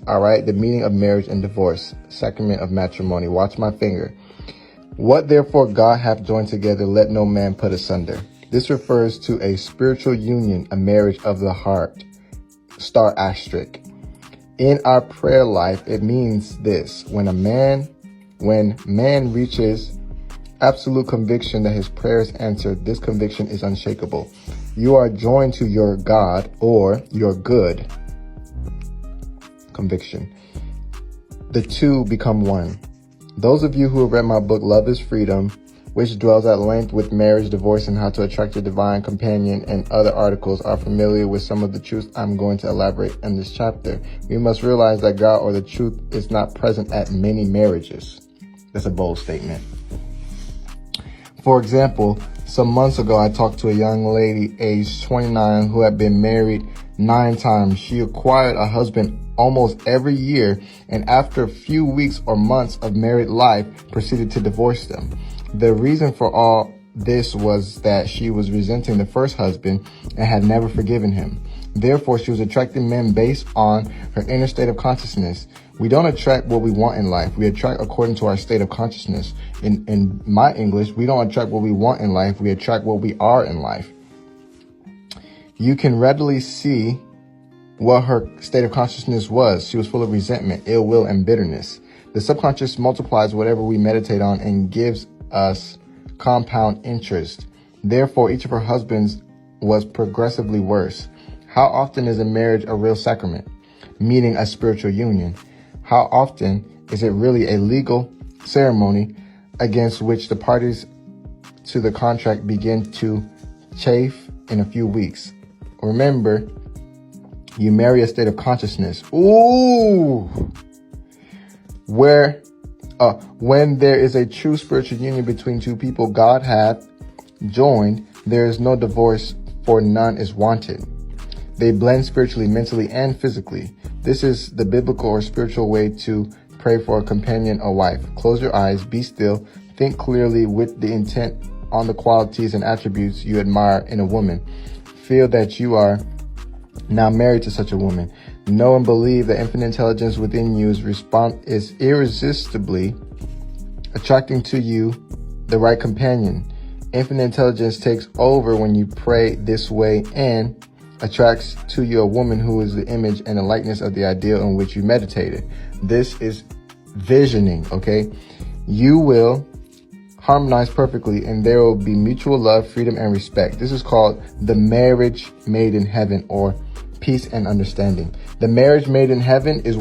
All right, the meaning of marriage and divorce, sacrament of matrimony. Watch my finger. What therefore God hath joined together, let no man put asunder. This refers to a spiritual union, a marriage of the heart. Star asterisk. In our prayer life, it means this: when man reaches absolute conviction that his prayer is answered, this conviction is unshakable. You are joined to your God or your good conviction. The two become one. Those of you who have read my book, Love is Freedom, which dwells at length with marriage, divorce, and how to attract your divine companion, and other articles, are familiar with some of the truths I'm going to elaborate in this chapter. We must realize that God or the truth is not present at many marriages. That's a bold statement. For example, some months ago, I talked to a young lady aged 29 who had been married 9 times. She acquired a husband almost every year, and after a few weeks or months of married life, proceeded to divorce them. The reason for all this was that she was resenting the first husband and had never forgiven him. Therefore, she was attracting men based on her inner state of consciousness. We don't attract what we want in life. We attract according to our state of consciousness. In my English, we don't attract what we want in life. We attract what we are in life. You can readily see what her state of consciousness was. She was full of resentment, ill will, and bitterness. The subconscious multiplies whatever we meditate on and gives us compound interest. Therefore, each of her husbands was progressively worse. How often is a marriage a real sacrament, meaning a spiritual union? How often is it really a legal ceremony against which the parties to the contract begin to chafe in a few weeks? Remember, you marry a state of consciousness. Ooh! When there is a true spiritual union between two people God hath joined, there is no divorce, for none is wanted. They blend spiritually, mentally, and physically. This is the biblical or spiritual way to pray for a companion or wife. Close your eyes, be still, think clearly with the intent on the qualities and attributes you admire in a woman. Feel that you are now married to such a woman. Know and believe that infinite intelligence within you is irresistibly attracting to you the right companion. Infinite intelligence takes over when you pray this way and attracts to you a woman who is the image and the likeness of the ideal in which you meditated. This is visioning, okay? You will harmonize perfectly, and there will be mutual love, freedom, and respect. This is called the marriage made in heaven, or peace and understanding. The marriage made in heaven is what